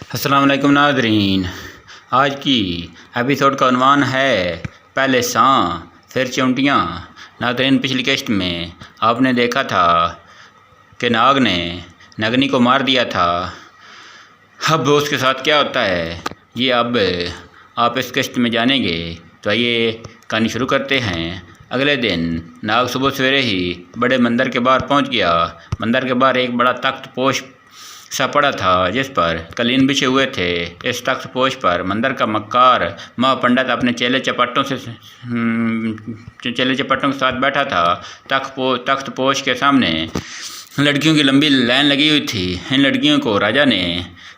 अस्सलाम वालेकुम नाज़रीन। आज की एपिसोड का उन्वान है पहले सांप फिर चिमटियाँ। नाज़रीन, पिछली किस्त में आपने देखा था कि नाग ने नगनी को मार दिया था। अब उसके साथ क्या होता है ये अब आप इस किस्त में जानेंगे। तो आइए कहानी शुरू करते हैं। अगले दिन नाग सुबह सवेरे ही बड़े मंदिर के बाहर पहुंच गया। मंदिर के बाहर एक बड़ा तख्त पोश सा पड़ा था जिस पर कलीन बिछे हुए थे। इस तख्त पोश पर मंदिर का मक्कार महापंडित अपने चेले चपाटों के साथ बैठा था। तख्त पोश के सामने लड़कियों की लंबी लाइन लगी हुई थी। इन लड़कियों को राजा ने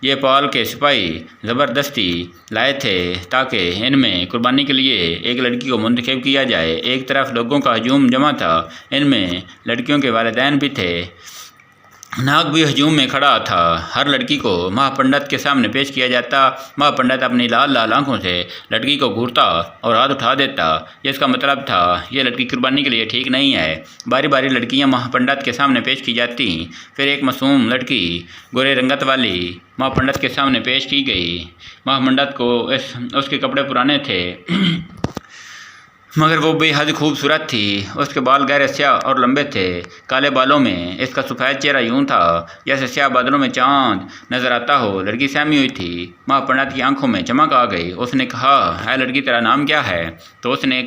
ये पाल के सिपाही ज़बरदस्ती लाए थे ताकि इनमें कुर्बानी के लिए एक लड़की को मुंतखब किया जाए। एक तरफ लोगों का हजूम जमा था, इनमें लड़कियों के वालिदैन भी थे। नाग भी हजूम में खड़ा था। हर लड़की को महापंडित के सामने पेश किया जाता। महापंडित अपनी लाल लाल आंखों से लड़की को घूरता और हाथ उठा देता, जिसका मतलब था यह लड़की कुर्बानी के लिए ठीक नहीं है। बारी बारी लड़कियां महापंडित के सामने पेश की जाती। फिर एक मासूम लड़की गोरे रंगत वाली महापंडित के सामने पेश की गई। महापंडित को उसके कपड़े पुराने थे मगर वो बेहद खूबसूरत थी। उसके बाल गहरे स्याह और लंबे थे। काले बालों में इसका सफ़ेद चेहरा यूं था जैसे स्याह बादलों में चांद नजर आता हो। लड़की सहमी हुई थी। महापंडित की आंखों में चमक आ गई। उसने कहा, है लड़की, तेरा नाम क्या है? तो उसने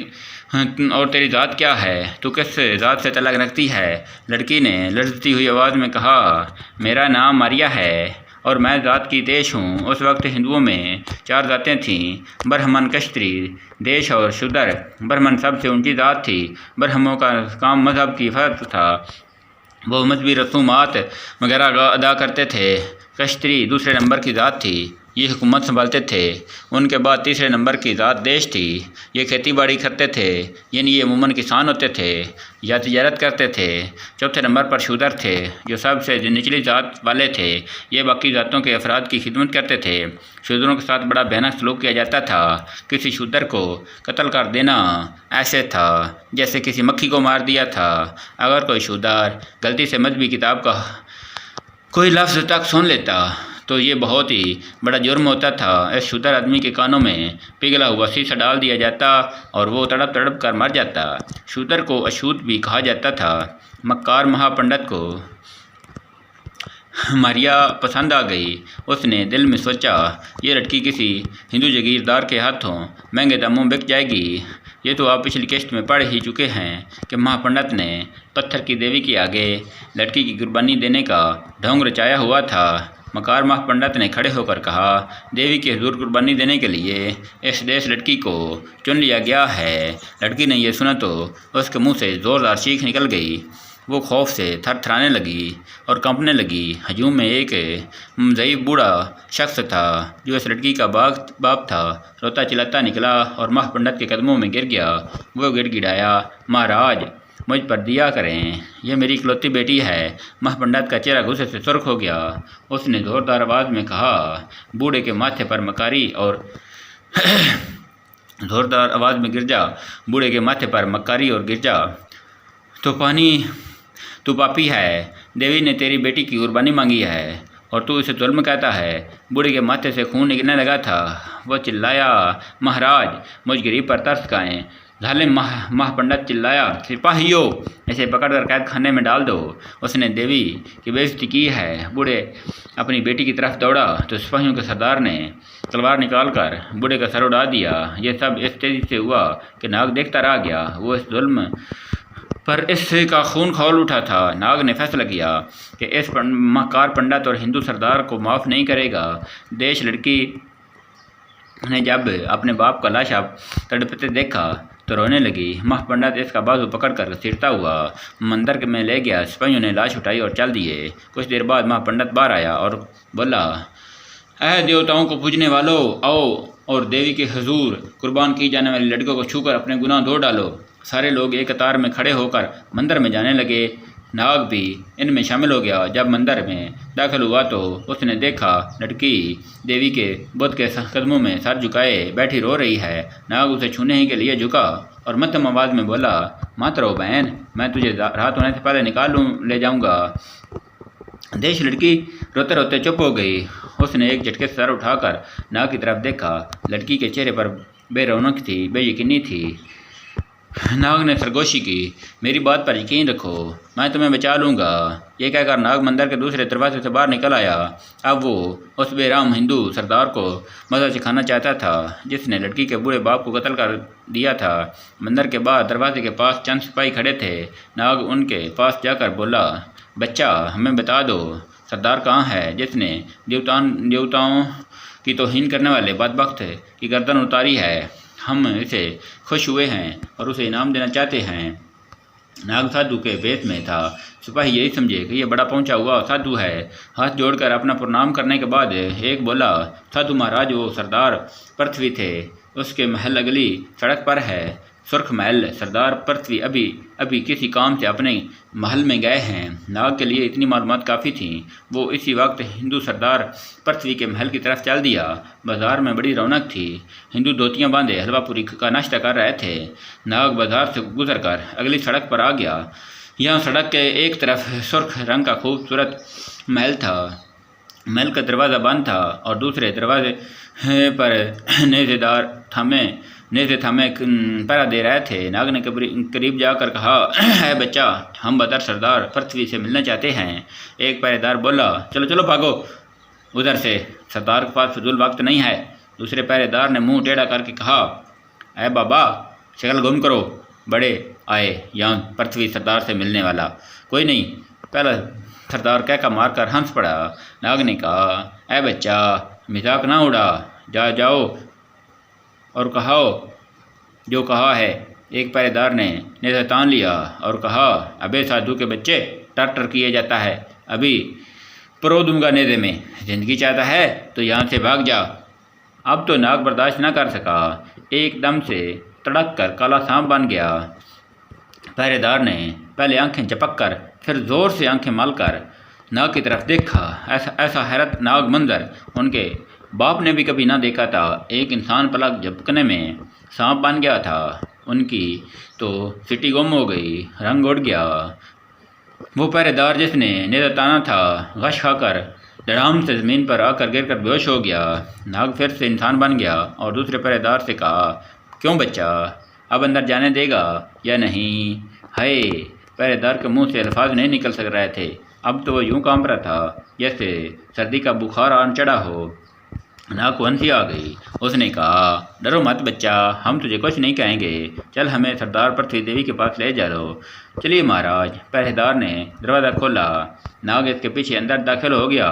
और तेरी ज़ात क्या है? तू किस ज़ात से तल्लुक़ रखती है? लड़की ने लड़ती हुई आवाज़ में कहा, मेरा नाम मारिया है और मैं ज़ात की देश हूँ। उस वक्त हिंदुओं में 4 ज़ातें थीं, ब्राह्मण, क्षत्रिय, देश और शूद्र। ब्राह्मण सबसे ऊंची ज़ात थी। ब्राह्मणों का काम मज़हब की हिफाज़त था। वो मजहबी रसूमात वगैरह अदा करते थे। क्षत्रिय दूसरे नंबर की ज़ात थी, ये हुकूमत संभालते थे। उनके बाद तीसरे नंबर की ज़ात देश थी, ये खेती बाड़ी करते थे, यानी ये अमूमन किसान होते थे या तिजारत करते थे। चौथे नंबर पर शूदर थे, जो सबसे निचली ज़ात वाले थे। ये बाकी ज़ातों के अफराद की खिदमत करते थे। शूदरों के साथ बड़ा भयानक सलूक किया जाता था। किसी शूदर को कत्ल कर देना ऐसे था जैसे किसी मक्खी को मार दिया था। अगर कोई शूदर गलती से मजहबी किताब का कोई लफ्ज़ तक सुन लेता तो ये बहुत ही बड़ा जुर्म होता था। इस शूदर आदमी के कानों में पिघला हुआ शीशा डाल दिया जाता और वो तड़प तड़प कर मर जाता। शूदर को अछूत भी कहा जाता था। मक्कार महापंडित को मारिया पसंद आ गई। उसने दिल में सोचा, ये लड़की किसी हिंदू जागीरदार के हाथों महंगे दामों बिक जाएगी। ये तो आप पिछली किस्त में पढ़ ही चुके हैं कि महापंडित ने पत्थर की देवी के आगे लड़की की कुर्बानी देने का ढोंग रचाया हुआ था। मकार महापंडित ने खड़े होकर कहा, देवी के हुजूर कुर्बानी देने के लिए इस देश लड़की को चुन लिया गया है। लड़की ने यह सुना तो उसके मुंह से ज़ोरदार चीख निकल गई। वो खौफ से थरथराने लगी और कंपने लगी। हजूम में एक ज़ईफ़ बूढ़ा शख्स था जो इस लड़की का बाप था। रोता चिल्लाता निकला और महापंडित के कदमों में गिर गया। वो गिड़गिड़ाया, महाराज मुझ पर दिया करें, यह मेरी इकलौती बेटी है। महापंडित का चेहरा गुस्से से सुर्ख हो गया। उसने ज़ोरदार आवाज़ में कहा, बूढ़े के माथे पर मकारी और ज़ोरदार आवाज़ में गिरजा, बूढ़े के माथे पर मकारी और गिरजा। तू पापी है। देवी ने तेरी बेटी की कुर्बानी मांगी है और तू इसे जुल्म कहता है। बूढ़े के माथे से खून निकलने लगा था। वो चिल्लाया, महाराज मुझ गरीब पर तरस खाएं। जालिम महापंडित चिल्लाया, सिपाहियों इसे पकड़कर कैद खाने में डाल दो, उसने देवी की बेइज्जती की है। बूढ़े अपनी बेटी की तरफ दौड़ा तो सिपाहियों के सरदार ने तलवार निकालकर बूढ़े का सर उड़ा दिया। यह सब इस तेज़ी से हुआ कि नाग देखता रह गया। वो इस जुल्म पर इसका खून खौल उठा था। नाग ने फैसला किया कि इस मकार पंडित और हिंदू सरदार को माफ़ नहीं करेगा। देश लड़की ने जब अपने बाप का लाशा तड़पते देखा तो रोने लगी। महापंडित इसका बाजू पकड़कर घसीटता हुआ मंदिर में ले गया। सिपाहियों ने लाश उठाई और चल दिए। कुछ देर बाद महापंडित बाहर आया और बोला, ऐ देवताओं को पूजने वालों, आओ और देवी के हुजूर कुर्बान की जाने वाली लड़कियों को छूकर अपने गुनाह धो डालो। सारे लोग एक कतार में खड़े होकर मंदिर में जाने लगे। नाग भी इनमें शामिल हो गया। जब मंदिर में दाखिल हुआ तो उसने देखा लड़की देवी के बुत के कदमों में सर झुकाए बैठी रो रही है। नाग उसे छूने ही के लिए झुका और मध्यम आवाज़ में बोला, मत रो बहन, मैं तुझे रात होने से पहले ले जाऊंगा। देश लड़की रोते रोते चुप हो गई। उसने एक झटके से सर उठाकर नाग की तरफ देखा। लड़की के चेहरे पर बेरौनक थी, बेयकीनी थी। नाग ने सरगोशी की, मेरी बात पर यकीन रखो, मैं तुम्हें बचा लूँगा। ये कहकर नाग मंदिर के दूसरे दरवाजे से बाहर निकल आया। अब वो उस बेराम हिंदू सरदार को मज़ा सिखाना चाहता था जिसने लड़की के बूढ़े बाप को कत्ल कर दिया था। मंदिर के बाहर दरवाजे के पास चंद सिपाही खड़े थे। नाग उनके पास जाकर बोला, बच्चा हमें बता दो, सरदार कहाँ है जिसने देवताओं की तौहीन करने वाले बदबख्त की गर्दन उतारी है? हम इसे खुश हुए हैं और उसे इनाम देना चाहते हैं। नाग साधु के वेश में था। सिपाही यही समझे कि यह बड़ा पहुंचा हुआ साधु है। हाथ जोड़कर अपना प्रणाम करने के बाद एक बोला, साधु महाराज वो सरदार पृथ्वी थे, उसके महल अगली सड़क पर है, सुर्ख महल। सरदार पृथ्वी अभी अभी किसी काम से अपने महल में गए हैं। नाग के लिए इतनी मालूमात काफ़ी थी। वो इसी वक्त हिंदू सरदार पृथ्वी के महल की तरफ चल दिया। बाजार में बड़ी रौनक थी। हिंदू धोतियाँ बांधे हलवा पूरी का नाश्ता कर रहे थे। नाग बाजार से गुजरकर अगली सड़क पर आ गया। यहाँ सड़क के एक तरफ सुर्ख रंग का खूबसूरत महल था। महल का दरवाज़ा बंद था और दूसरे दरवाजे पर नेज़े थामे पहरा दे रहे थे। नाग ने करीब जाकर कहा, है बच्चा, हम बदर सरदार पृथ्वी से मिलना चाहते हैं। एक पहरेदार बोला, चलो चलो भागो उधर से, सरदार के पास फजूल वक्त नहीं है। दूसरे पहरेदार ने मुंह टेढ़ा करके कहा, अरे बाबा शक्ल गुम करो, बड़े आए यहाँ पृथ्वी सरदार से मिलने वाला कोई नहीं। पहला सरदार कह का मार कर हंस पड़ा। नाग ने कहा, अरे बच्चा मजाक ना उड़ा, जाओ और कहो जो कहा है। एक पहरेदार ने नेज़ा तान लिया और कहा, अबे साधु के बच्चे, टर किए जाता है, अभी परो दूंगा नेज़े में। जिंदगी चाहता है तो यहाँ से भाग जा। अब तो नाग बर्दाश्त न कर सका, एकदम से तड़क कर काला सांप बन गया। पहरेदार ने पहले आंखें झपक कर फिर ज़ोर से आंखें मलकर नाग की तरफ देखा। ऐसा हैरतनाक मंजर उनके बाप ने भी कभी ना देखा था। एक इंसान पलक झपकने में सांप बन गया था। उनकी तो सिटी गुम हो गई, रंग उड़ गया। वो पहरेदार जिसने नेज़ा ताना था, गश खाकर धड़ाम से ज़मीन पर आकर गिरकर बेहोश हो गया। नाग फिर से इंसान बन गया और दूसरे पहरेदार से कहा, क्यों बच्चा, अब अंदर जाने देगा या नहीं? हाय, पहरेदार के मुंह से अल्फाज नहीं निकल सक रहे थे। अब तो वो यूं कांप रहा था जैसे सर्दी का बुखार आन चढ़ा हो। नाग को हंसी आ गई। उसने कहा, डरो मत बच्चा, हम तुझे कुछ नहीं कहेंगे। चल हमें सरदार पृथ्वी देवी के पास ले चलो। चलिए महाराज। पहरेदार ने दरवाज़ा खोला। नाग इसके पीछे अंदर दाखिल हो गया।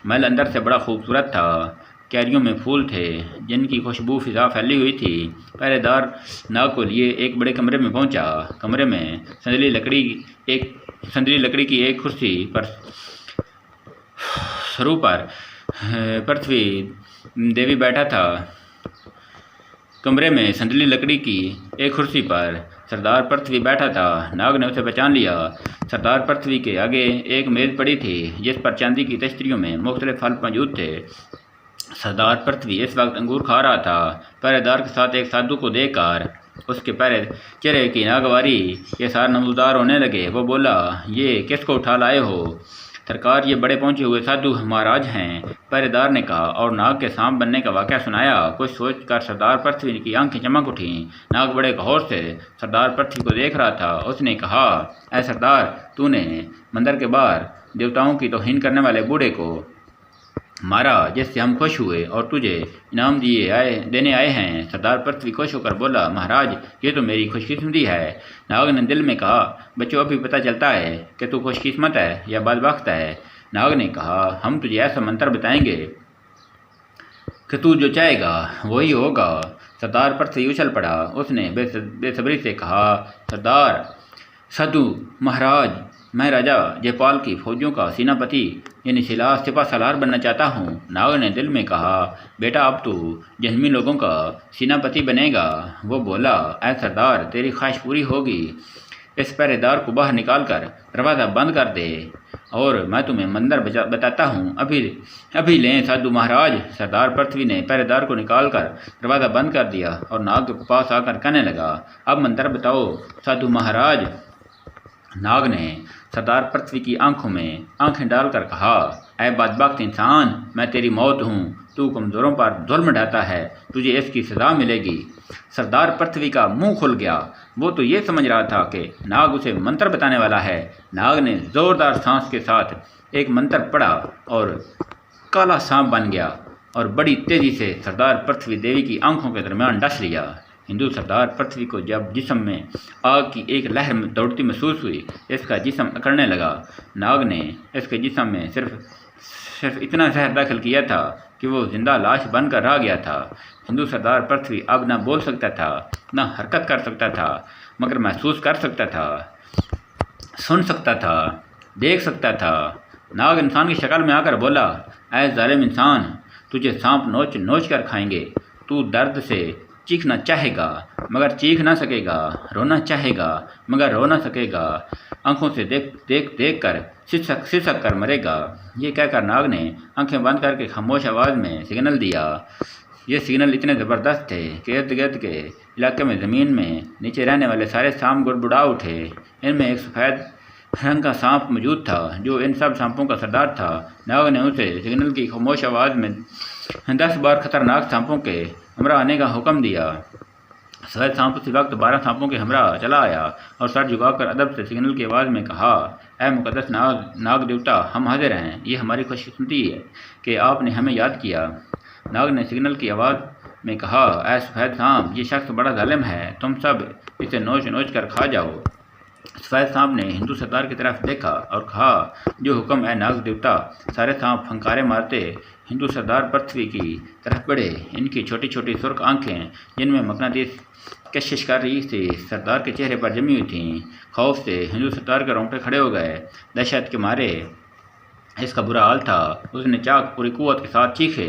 महल अंदर से बड़ा खूबसूरत था। क्यारियों में फूल थे जिनकी खुशबू फिजा फैली हुई थी। पहरेदार नाग को लिए एक बड़े कमरे में पहुंचा। कमरे में संदली लकड़ी की एक कुर्सी पर सरू पर पृथ्वी देवी बैठा था। कमरे में संदली लकड़ी की एक कुर्सी पर सरदार पृथ्वी बैठा था। नाग ने उसे पहचान लिया। सरदार पृथ्वी के आगे एक मेज़ पड़ी थी जिस पर चांदी की तश्तरियों में मुख्तलिफ फल मौजूद थे। सरदार पृथ्वी इस वक्त अंगूर खा रहा था। पहरेदार के साथ एक साधु को देखकर उसके चेहरे की नागवारी के सार नमूदार होने लगे। वो बोला, ये किसको उठा लाए हो? सरकार, ये बड़े पहुंचे हुए साधु महाराज हैं, पहरेदार ने कहा और नाग के सांप बनने का वाक़या सुनाया। कुछ सोचकर सरदार पृथ्वी की आंखें चमक उठीं। नाग बड़े गौर से सरदार पृथ्वी को देख रहा था। उसने कहा, ऐ सरदार, तूने मंदिर के बाहर देवताओं की तौहीन करने वाले बूढ़े को मारा जिससे हम खुश हुए और तुझे इनाम देने आए हैं। सरदार पृथ्वी खुश होकर बोला, महाराज, ये तो मेरी खुशकिस्मती है। नाग ने दिल में कहा, बच्चों, अभी पता चलता है कि तू खुशकिस्मत है या बदबख्त है। नाग ने कहा, हम तुझे ऐसा मंत्र बताएंगे कि तू जो चाहेगा वही होगा। सरदार पृथ्वी उछल पड़ा। उसने बेसब्री से कहा, सरदार साधु महाराज, मैं राजा जयपाल की फौजियों का सेनापति यानी सिपा सलार बनना चाहता हूँ। नाग ने दिल में कहा, बेटा, अब तू जहमी लोगों का सेनापति बनेगा। वो बोला, ऐ सरदार, तेरी ख्वाहिश पूरी होगी। इस पहरेदार को बाहर निकाल कर दरवाज़ा बंद कर दे और मैं तुम्हें मंदिर बताता हूँ। अभी लें साधु महाराज। सरदार पृथ्वी ने पहरेदार को निकाल कर दरवाज़ा बंद कर दिया और नाग के पास आकर कहने लगा, अब मंदिर बताओ साधु महाराज। नाग ने सरदार पृथ्वी की आंखों में आंखें डालकर कहा, ऐ बदबख्त इंसान, मैं तेरी मौत हूँ। तू कमज़ोरों पर जुल्म ढाता है, तुझे इसकी सज़ा मिलेगी। सरदार पृथ्वी का मुंह खुल गया। वो तो ये समझ रहा था कि नाग उसे मंत्र बताने वाला है। नाग ने ज़ोरदार सांस के साथ एक मंत्र पढ़ा और काला सांप बन गया और बड़ी तेज़ी से सरदार पृथ्वी देवी की आंखों के दरमियान डस लिया। हिंदू सरदार पृथ्वी को जब जिस्म में आग की एक लहर दौड़ती महसूस हुई, इसका जिस्म अकड़ने लगा। नाग ने इसके जिस्म में सिर्फ इतना जहर दाखिल किया था कि वो जिंदा लाश बनकर रह गया था। हिंदू सरदार पृथ्वी अब न बोल सकता था, न हरकत कर सकता था, मगर महसूस कर सकता था, सुन सकता था, देख सकता था। नाग इंसान की शक्ल में आकर बोला, ऐ जालिम इंसान, तुझे सांप नोच नोच कर खाएंगे। तू दर्द से चीखना चाहेगा मगर चीख ना सकेगा, रोना चाहेगा मगर रो ना सकेगा, आंखों से देख कर सिसक कर मरेगा। ये कहकर नाग ने आंखें बंद करके खामोश आवाज़ में सिग्नल दिया। ये सिग्नल इतने ज़बरदस्त थे कि इर्द गिर्द के इलाके में ज़मीन में नीचे रहने वाले सारे सांप गुड़गुड़ा उठे। इनमें एक सफ़ेद रंग का सांप मौजूद था जो इन सब सांपों का सरदार था। नाग ने उसे सिग्नल की खामोश आवाज़ में 10 बार खतरनाक सांपों के हमरा आने का हुक्म दिया। सफ़ेद सांप उसी वक्त 12 सांपों के हमरा चला आया और सर झुकाकर अदब से सिग्नल की आवाज़ में कहा, ऐ मुकद्दस नाग देवता, हम हाजिर हैं। ये हमारी खुशकिस्मती है कि आपने हमें याद किया। नाग ने सिग्नल की आवाज़ में कहा, ऐ सफ़ेद सांप, ये शख्स बड़ा जालिम है, तुम सब इसे नोच नोच कर खा जाओ। सफ़ेद सांप ने हिंदू सरदार की तरफ देखा और कहा, जो हुक्म है नाग देवता। सारे सांप फंकारे मारते हिंदू सरदार पृथ्वी की तरफ बढ़े। इनकी छोटी छोटी सुर्ख आंखें, जिनमें मकनातीस कशिश कर रही थी, सरदार के चेहरे पर जमी हुई थीं। खौफ से हिंदू सरदार के रोंगटे खड़े हो गए। दहशत के मारे इसका बुरा हाल था। उसने चाक पूरी कुव्वत के साथ चीखे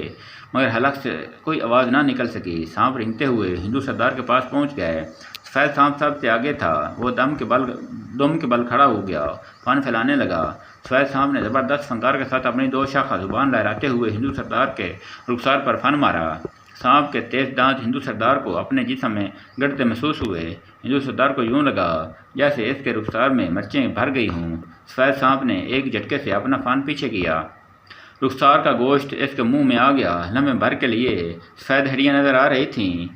मगर हलक से कोई आवाज़ ना निकल सकी। सांप रेंगते हुए हिंदू सरदार के पास पहुंच गए। सफ़ेद सांप सबसे आगे था। वो दम के बल खड़ा हो गया, पान फैलाने लगा। सफ़ेद सांप ने ज़बरदस्त फंकार के साथ अपनी 2 शाखा जुबान लहराते हुए हिंदू सरदार के रुखसार पर फन मारा। सांप के तेज दांत हिंदू सरदार को अपने जिस्म में गड़ते महसूस हुए। हिंदू सरदार को यूं लगा जैसे इसके रुखसार में मिर्चें भर गई हों। सफ़ेद सांप ने एक झटके से अपना फान पीछे किया। रुखसार का गोश्त इसके मुंह में आ गया। लम्हे भर के लिए सफ़ेद हड्डियाँ नजर आ रही थीं।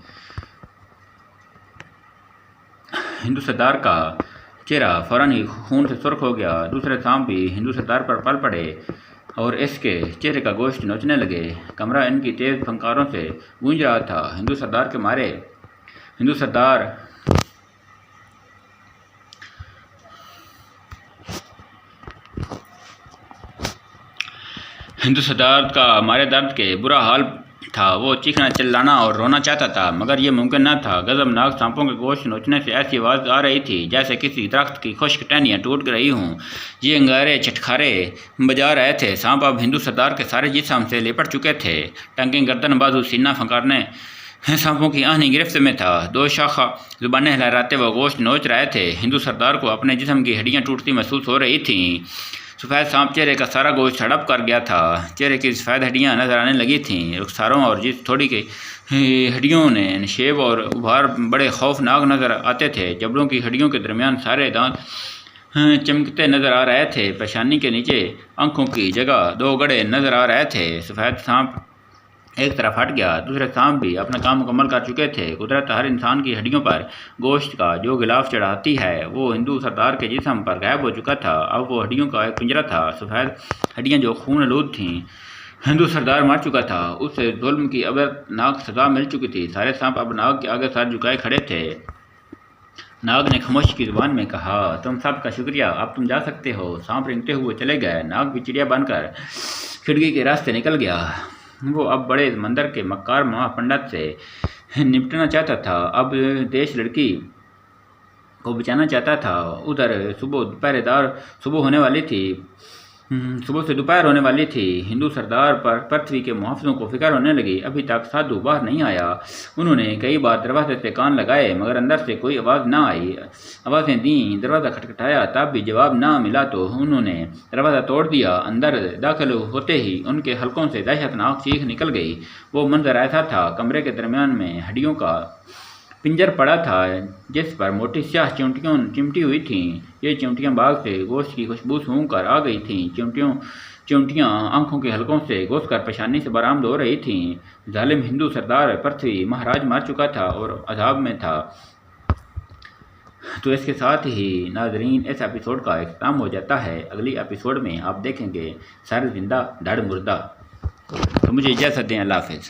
हिंदू सरदार का चेहरा फौरन ही खून से सुर्ख हो गया। दूसरे सांप भी हिंदू सरदार पर पल पड़े और इसके चेहरे का गोश्त नोचने लगे। कमरा इनकी तेज़ फंकारों से गूंज रहा था। हिंदू सरदार के मारे हिंदू सरदार का मारे दर्द के बुरा हाल था। वो चीखना, चिल्लाना और रोना चाहता था मगर ये मुमकिन न था। गजबनाक सांपों के गोश्त नोचने से ऐसी आवाज़ आ रही थी जैसे किसी दरख्त की खुश्क टहनियाँ टूट रही हों। ये अंगारे चटखारे बजा रहे थे। सांप अब हिंदू सरदार के सारे जिस्म से लिपट चुके थे। टंगे, गर्दन, बाजू, सीना फंकारने सांपों की आहनी गिरफ्त में था। 2 शाखा जुबानें लहराते वो गोश्त नोच रहे थे। हिंदू सरदार को अपने जिस्म की हड्डियाँ टूटती महसूस हो रही थीं। सफ़ेद सांप चेहरे का सारा गोश्त हड़प कर गया था। चेहरे की सफ़ेद हड्डियाँ नजर आने लगी थीं। रुखसारों और जिस थोड़ी की हड्डियों ने नशेब और उभार बड़े खौफनाक नज़र आते थे। जबड़ों की हड्डियों के दरमियान सारे दांत चमकते नज़र आ रहे थे। पेशानी के नीचे आंखों की जगह 2 गड़े नज़र आ रहे थे। सफ़ेद सांप एक तरफ हट गया। दूसरे सांप भी अपना काम मुकम्मल कर चुके थे। कुदरत हर इंसान की हड्डियों पर गोश्त का जो गिलाफ चढ़ाती है वो हिंदू सरदार के जिस्म पर गायब हो चुका था। अब वो हड्डियों का एक पिंजरा था। सफ़ेद हड्डियाँ जो खून आलूद थीं। हिंदू सरदार मर चुका था। उसे जुल्म की अबरनाक सज़ा मिल चुकी थी। सारे सांप अब नाग के आगे सर झुकाए खड़े थे। नाग ने खामोश की जुबान में कहा, तुम सब का शुक्रिया, अब तुम जा सकते हो। सांप रेंगते हुए चले गए। नाग भी चिड़िया बनकर खिड़की के रास्ते निकल गया। वो अब बड़े मंदिर के मक्कार महापंडित से निपटना चाहता था। अब देश लड़की को बचाना चाहता था। उधर सुबह होने वाली थी। सुबह से दोपहर होने वाली थी। हिंदू सरदार पर पृथ्वी के मुहाफिजों को फिक्र होने लगी। अभी तक साधु बाहर नहीं आया। उन्होंने कई बार दरवाजे से कान लगाए मगर अंदर से कोई आवाज़ ना आई। आवाज़ें दी, दरवाज़ा खटखटाया, तब भी जवाब ना मिला तो उन्होंने दरवाज़ा तोड़ दिया। अंदर दाखिल होते ही उनके हलकों से दहशतनाक चीख निकल गई। वो मंजर ऐसा था, कमरे के दरमियान में हड्डियों का पिंजर पड़ा था जिस पर मोटी स्याह चिमटियों चिमटी हुई थीं। ये चिमटियाँ बाग से गोश्त की खुशबू सूंघ कर आ गई थीं। चिमटियाँ आंखों के हलकों से घुसकर पेशानी से बरामद हो रही थीं। जालिम हिंदू सरदार पृथ्वी महाराज मर चुका था और अजाब में था। तो इसके साथ ही नाजरीन इस एपिसोड का इख्तिताम हो जाता है। अगली एपिसोड में आप देखेंगे सर जिंदा धड़ मुर्दा। तो मुझे इजाज़त दें। अल्लाह हाफ़िज़।